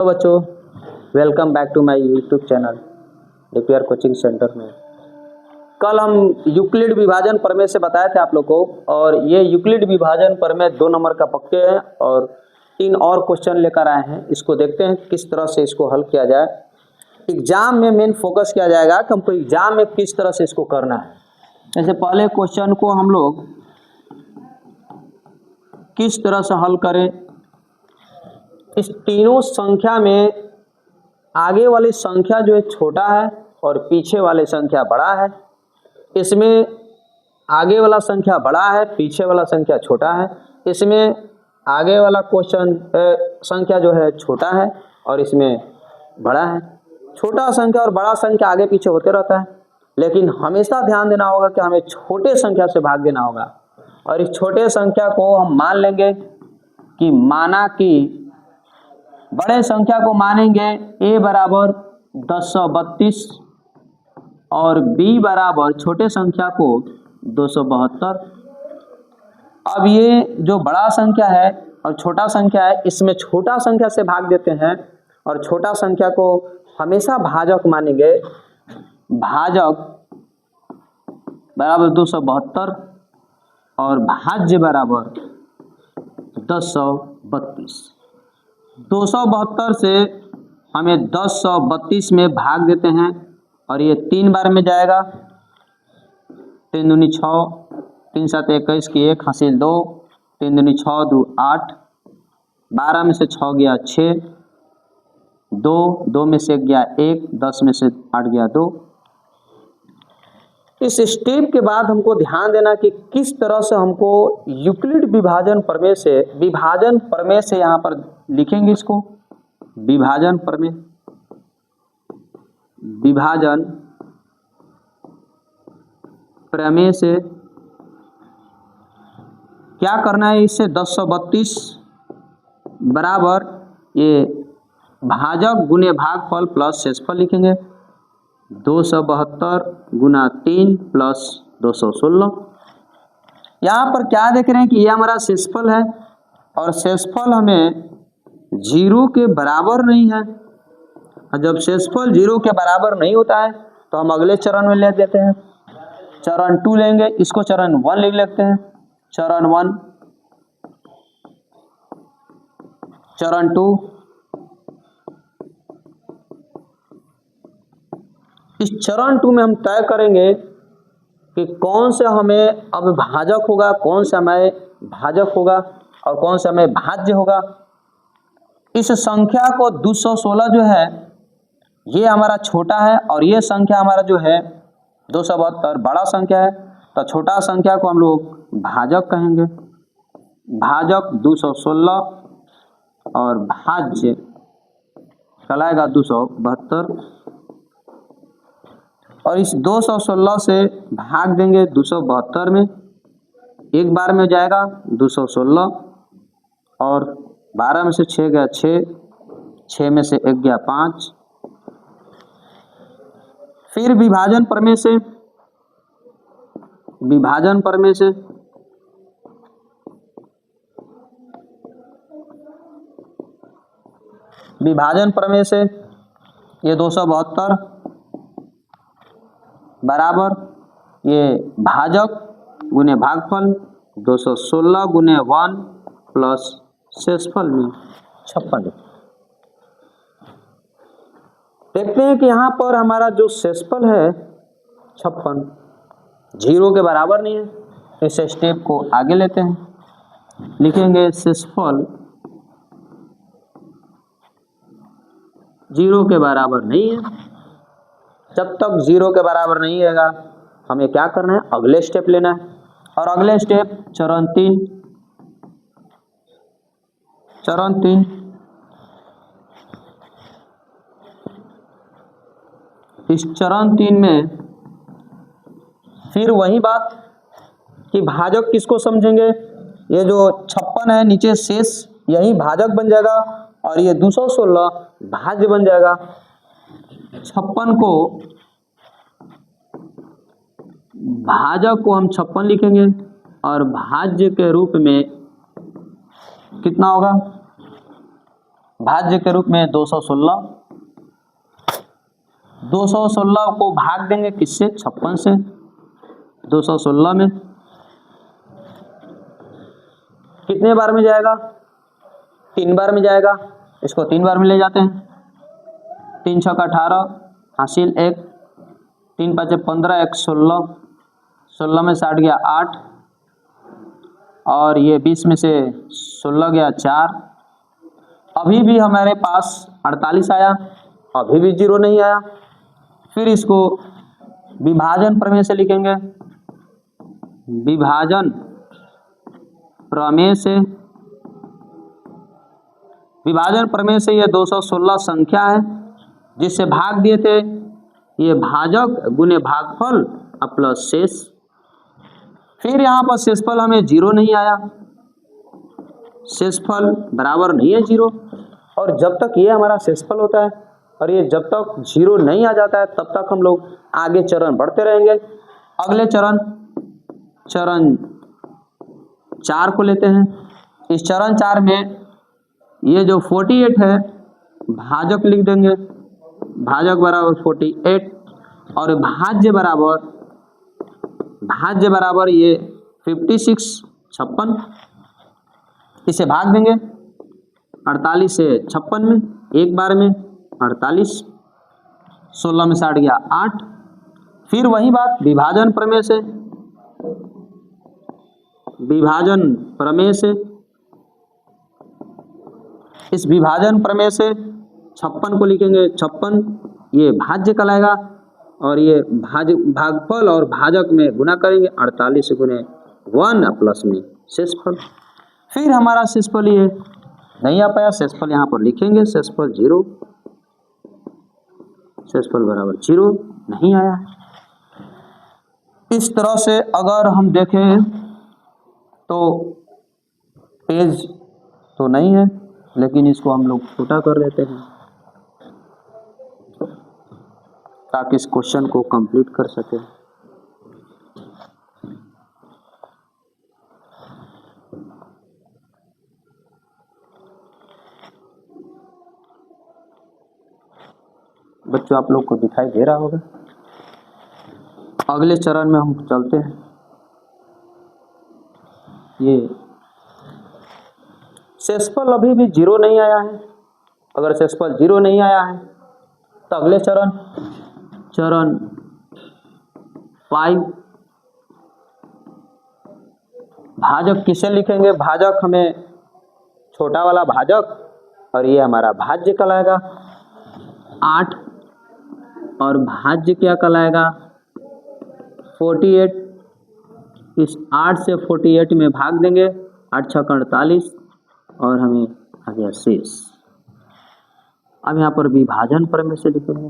तो बच्चों, welcome back to my YouTube channel DPR coaching centre में। कल हम यूक्लिड विभाजन प्रमेय से बताए थे आप लोग को, और ये यूक्लिड विभाजन प्रमेय 2 नंबर का पक्के है और 3 और क्वेश्चन लेकर आए हैं। इसको देखते हैं किस तरह से इसको हल किया जाए। एग्जाम में मेन फोकस किया जाएगा कि हमको एग्जाम में किस तरह से इसको करना है। जैसे पहले क्वेश्चन को हम लोग किस तरह से हल करें। इस तीनों संख्या में आगे वाली संख्या जो है छोटा है और पीछे वाली संख्या बड़ा है। इसमें आगे वाला संख्या बड़ा है, पीछे वाला संख्या छोटा है। इसमें आगे वाला क्वेश्चन संख्या जो है छोटा है और इसमें बड़ा है। छोटा संख्या और बड़ा संख्या आगे पीछे होते रहता है, लेकिन हमेशा ध्यान देना होगा कि हमें छोटे संख्या से भाग देना होगा। और इस छोटे संख्या को हम मान लेंगे कि माना कि बड़े संख्या को मानेंगे a बराबर 1032 और b बराबर छोटे संख्या को 272। अब ये जो बड़ा संख्या है और छोटा संख्या है, इसमें छोटा संख्या से भाग देते हैं और छोटा संख्या को हमेशा भाजक मानेंगे। भाजक बराबर 272 और भाज्य बराबर 1032। 272 से हमें 1032 में भाग देते हैं और ये 3 बार में जाएगा। 3 दूनी 6, 3 7 21 की 1 हासिल 2, 3 दूनी 6 2 8, 12 में से 6 गया 6, 2 में से गया 1, 10 में से 8 गया 2। इस स्टेप के बाद हमको ध्यान देना कि किस तरह से हमको यूक्लिड विभाजन प्रमेय से यहाँ पर लिखेंगे इसको। विभाजन प्रमेय से क्या करना है। इससे 1032 बराबर ये भाजक गुने भागफल प्लस शेषफल लिखेंगे। 272 गुना 3 प्लस 216। यहाँ पर क्या देख रहे हैं कि ये हमारा शेषफल है और शेषफल हमें 0 के बराबर नहीं है। और जब शेषफल 0 के बराबर नहीं होता है तो हम अगले चरण में ले देते हैं। चरण 2 लेंगे, इसको चरण 1 लिख लेते हैं। चरण 1, चरण 2। इस चरण 2 में हम तय करेंगे कि कौन से हमें अब भाजक होगा, कौन सा हमें भाजक होगा और कौन सा हमें भाज्य होगा। इस संख्या को 216 जो है ये हमारा छोटा है और ये संख्या हमारा जो है 272 बड़ा संख्या है। तो छोटा संख्या को हम लोग भाजक कहेंगे। भाजक 216 और भाज्य कहलाएगा 272। और इस 216 से भाग देंगे 272 में, एक बार में जाएगा 216 और 12 में से 6 गया 6, 6 में से 1 गया 5। फिर विभाजन प्रमेय से ये 272 बराबर ये भाजक गुने भागफल 216 गुने 1 प्लस शेषफल में 56। देखते हैं कि यहाँ पर हमारा जो शेषफल है 56 0 के बराबर नहीं है। इस स्टेप को आगे लेते हैं, लिखेंगे शेषफल 0 के बराबर नहीं है। जब तक 0 के बराबर नहीं रहेगा हमें क्या करना है, अगले स्टेप लेना है। और अगले स्टेप चरण 3। इस चरण 3 में फिर वही बात कि भाजक किसको समझेंगे। ये जो 56 है नीचे शेष, यही भाजक बन जाएगा और ये 216 भाज्य बन जाएगा। 56 को भाजक को हम 56 लिखेंगे और भाज्य के रूप में कितना होगा भाज्य के रूप में 216। 216 को भाग देंगे किससे? 56 से। 216 में कितने बार में जाएगा? 3 बार में जाएगा। इसको 3 बार में ले जाते हैं। 3 छक्का 18 हासिल 1, 3 पाँच 15, 1 16, 16 में 60 गया 8, और ये 20 में से 16 गया 4। अभी भी हमारे पास 48 आया, अभी भी 0 नहीं आया। फिर इसको विभाजन प्रमेय से लिखेंगे। विभाजन प्रमेय से, विभाजन प्रमेय से ये 216 संख्या है जिससे भाग दिए थे, ये भाजक गुने भागफल प्लस शेष। फिर यहाँ पर शेषफल हमें 0 नहीं आया, शेषफल बराबर नहीं है 0। और जब तक ये हमारा शेषफल होता है और ये जब तक 0 नहीं आ जाता है तब तक हम लोग आगे चरण बढ़ते रहेंगे। अगले चरण 4 को लेते हैं। इस चरण 4 में ये जो 48 है भाजक लिख देंगे, भाजक बराबर 48, और भाज्य बराबर ये 56 56। इसे भाग देंगे 48 से 56 में, एक बार में 48, 16 में 60 गया 8। फिर वही बात विभाजन प्रमेय से, विभाजन प्रमेय से, इस विभाजन प्रमेय से 56 को लिखेंगे 56, ये भाज्य कहलाएगा, और ये भागफल और भाजक में गुना करेंगे 48 गुने 1 प्लस में शेषफल। फिर हमारा शेषफल ये नहीं आ पाया, शेषफल यहाँ पर लिखेंगे, शेषफल 0, शेषफल बराबर 0 नहीं आया। इस तरह से अगर हम देखें तो पेज तो नहीं है, लेकिन इसको हम लोग छोटा कर लेते हैं ताकि इस क्वेश्चन को कंप्लीट कर सके। बच्चों आप लोग को दिखाई दे रहा होगा। अगले चरण में हम चलते हैं। ये शेषफल अभी भी 0 नहीं आया है। अगर शेषफल 0 नहीं आया है तो अगले चरण 5 भाजक किसे लिखेंगे? भाजक हमें छोटा वाला भाजक, और ये हमारा भाज्य कहलाएगा 8, और भाज्य क्या कहलाएगा 48। इस 8 से 48 में भाग देंगे, 8 छक्का 48, और हमें आ गया शेष। अब यहाँ पर विभाजन प्रमेय से लिखेंगे,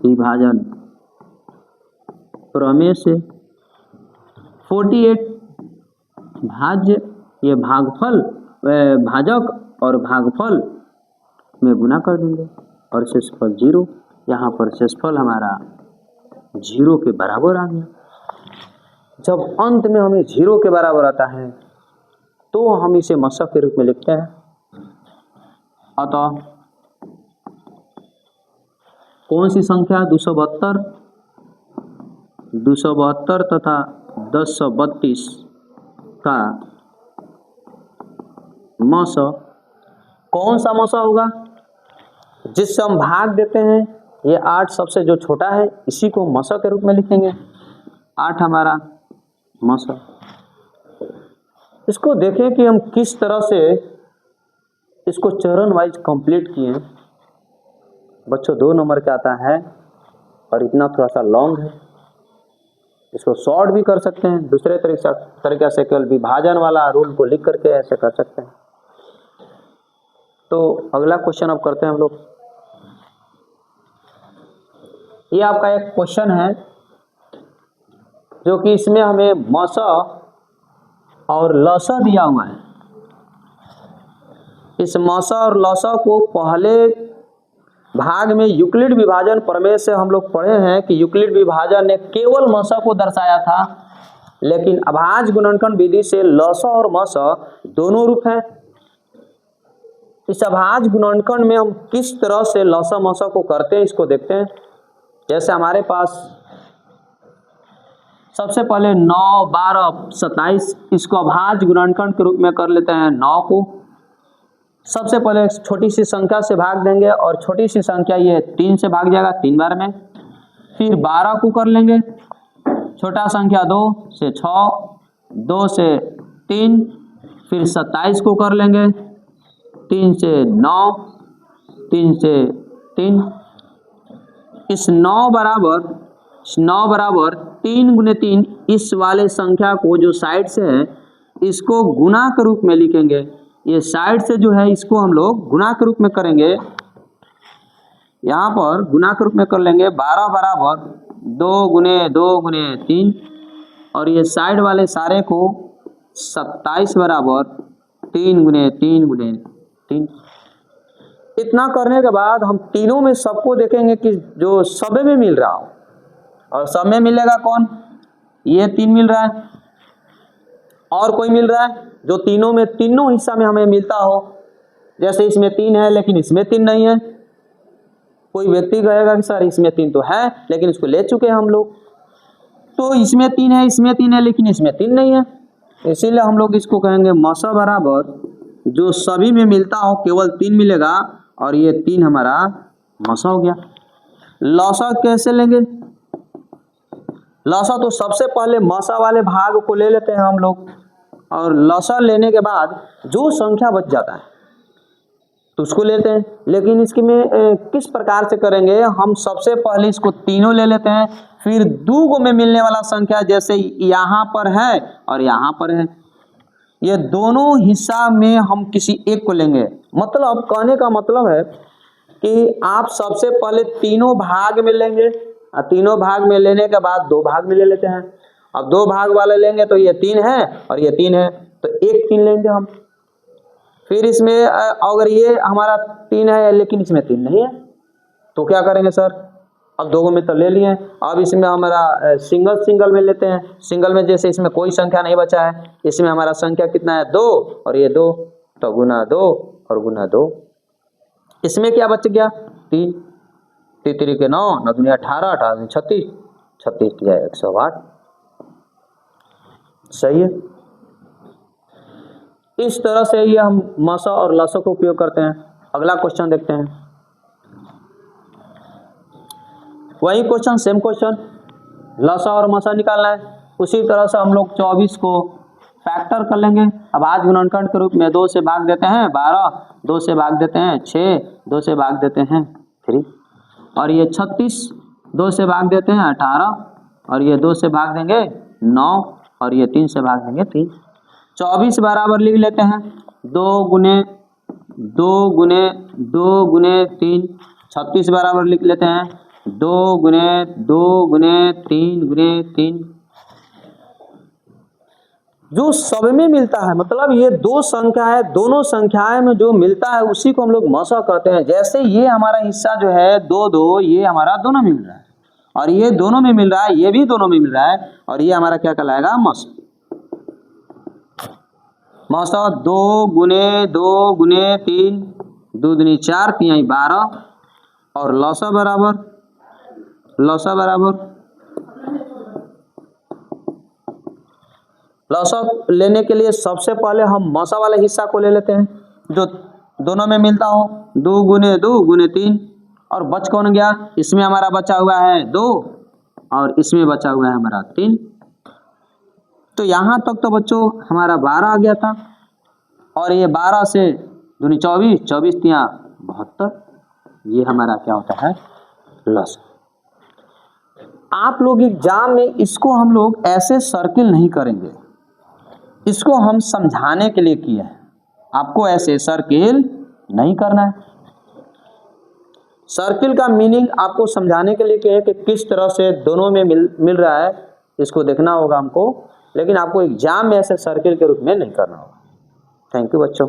विभाजन प्रमेय से 48 भाज्य, ये भागफल भाजक और भागफल में गुना कर देंगे, और शेषफल 0। यहाँ पर शेषफल हमारा 0 के बराबर आ गया। जब अंत में हमें 0 के बराबर आता है तो हम इसे मशक के रूप में लिखते हैं। अतः कौन सी संख्या? 272 तथा 1032 का मशक कौन सा मशक होगा? जिससे हम भाग देते हैं। ये 8 सबसे जो छोटा है, इसी को मशक के रूप में लिखेंगे। 8 हमारा मशक। इसको देखें कि हम किस तरह से इसको चरण वाइज कंप्लीट किए। बच्चों 2 नंबर का आता है और इतना थोड़ा सा लॉन्ग है। इसको शॉर्ट भी कर सकते हैं, दूसरे तरीके से केवल विभाजन वाला रूल को लिख करके ऐसे कर सकते हैं। तो अगला क्वेश्चन अब करते हैं हम लोग। ये आपका एक क्वेश्चन है जो कि इसमें हमें मस और लस दिया हुआ है। इस मस और लस को पहले भाग में यूक्लिड विभाजन प्रमेय से हम लोग पढ़े हैं कि यूक्लिड विभाजन ने केवल मस को दर्शाया था, लेकिन अभाज्य गुणनखंड विधि से लस और मस दोनों रूप हैं। इस अभाज्य गुणनखंड में हम किस तरह से लसा मसा को करते हैं इसको देखते हैं। जैसे हमारे पास सबसे पहले 9, 12, 27 इसको अभाज्य गुणनखंड के रूप में कर लेते हैं। 9 को सबसे पहले एक छोटी सी संख्या से भाग देंगे और छोटी सी संख्या ये 3 से भाग जाएगा 3 बार में। फिर 12 को कर लेंगे, छोटा संख्या 2 से 6, 2 से 3। फिर 27 को कर लेंगे, 3 से 9, 3 से 3। इस 9 बराबर 3 गुने 3 इस वाले संख्या को जो साइड से है इसको गुना के रूप में लिखेंगे। ये साइड से जो है इसको हम लोग गुना के रूप में करेंगे। यहाँ पर गुना के रूप में कर लेंगे। 12 बराबर 2 गुने 2 गुने 3 और ये साइड वाले सारे को 27 बराबर 3 गुने 3 गुने 3। इतना करने के बाद हम तीनों में सबको देखेंगे कि जो सब में मिल रहा हो, और सब में मिलेगा कौन, ये 3 मिल रहा है और कोई मिल रहा है जो तीनों में तीनों हिस्सा में हमें मिलता हो। जैसे इसमें 3 है लेकिन इसमें 3 नहीं है। कोई व्यक्ति कहेगा कि सर इसमें 3 तो है लेकिन इसको ले चुके हैं हम लोग, तो इसमें 3 है इसमें 3 है लेकिन इसमें 3 नहीं है। इसीलिए हम लोग इसको कहेंगे मसा बराबर जो सभी में मिलता हो केवल 3 मिलेगा और ये 3 हमारा मसा हो गया। लसा कैसे लेंगे? लसा तो सबसे पहले मसा वाले भाग को ले लेते हैं हम लोग, और लसा लेने के बाद जो संख्या बच जाता है तो उसको लेते हैं। लेकिन इसके में किस प्रकार से करेंगे, हम सबसे पहले इसको तीनों ले लेते हैं, फिर 2 में मिलने वाला संख्या जैसे यहाँ पर है और यहाँ पर है, ये दोनों हिस्सा में हम किसी एक को लेंगे। मतलब कहने का मतलब है कि आप सबसे पहले तीनों भाग में लेंगे और तीनों भाग में लेने के बाद 2 भाग में ले लेते हैं। अब 2 भाग वाले लेंगे तो ये 3 है और ये 3 है तो एक 3 लेंगे हम। फिर इसमें अगर ये हमारा 3 है लेकिन इसमें 3 नहीं है तो क्या करेंगे सर, अब 2 में तो ले लिए, अब इसमें हमारा सिंगल में लेते हैं। सिंगल में जैसे इसमें कोई संख्या नहीं बचा है, इसमें हमारा संख्या कितना है 2 और ये 2, तो गुना 2 और गुना 2। इसमें क्या बच गया 3, 3 के 9, 9 दूनी 18, 18 36, 36 किया 108। सही है। इस तरह से ये हम मसा और लसा का उपयोग करते हैं। अगला क्वेश्चन देखते हैं। वही क्वेश्चन, सेम क्वेश्चन, लसा और मसा निकालना है। उसी तरह से हम लोग 24 को फैक्टर कर लेंगे। अब आज गुणनखंड के रूप में 2 से भाग देते हैं 12, 2 से भाग देते हैं 6, 2 से भाग देते हैं 3, और ये 36 2 से भाग देते हैं 18, और ये 2 से भाग देंगे 9, और ये 3 से भाग देंगे 3। 24 बराबर लिख लेते हैं 2 गुने 2 गुने 2 गुने 3। 36 बराबर लिख लेते हैं 2 गुने 2 गुने 3 गुने 3। जो सब में मिलता है, मतलब ये 2 संख्या है, दोनों संख्याएं में जो मिलता है उसी को हम लोग मसा कहते हैं। जैसे ये हमारा हिस्सा जो है 2 2, ये हमारा दोनों में मिल रहा है, और ये दोनों में मिल रहा है, ये भी दोनों में मिल रहा है, और ये हमारा क्या कहलाएगा मसा। मसा 2 गुने 2 गुने 3, 2 दूनी 4, 3 12, और लसा बराबर लसा लेने के लिए सबसे पहले हम मसा वाले हिस्सा को ले लेते हैं जो दोनों में मिलता हो। 2 गुने 2 गुने 3, और बच कौन गया, इसमें हमारा बचा हुआ है 2 और इसमें बचा हुआ है हमारा 3। तो यहाँ तक तो बच्चों हमारा 12 आ गया था, और ये 12 से दूनी 24, 24 3 72, ये हमारा क्या होता है लसा। आप लोग एग्जाम में इसको हम लोग ऐसे सर्किल नहीं करेंगे, इसको हम समझाने के लिए किए हैं, आपको ऐसे सर्किल नहीं करना है। सर्किल का मीनिंग आपको समझाने के लिए किया है कि किस तरह से दोनों में मिल रहा है, इसको देखना होगा हमको, लेकिन आपको एग्जाम में ऐसे सर्किल के रूप में नहीं करना होगा। थैंक यू बच्चों।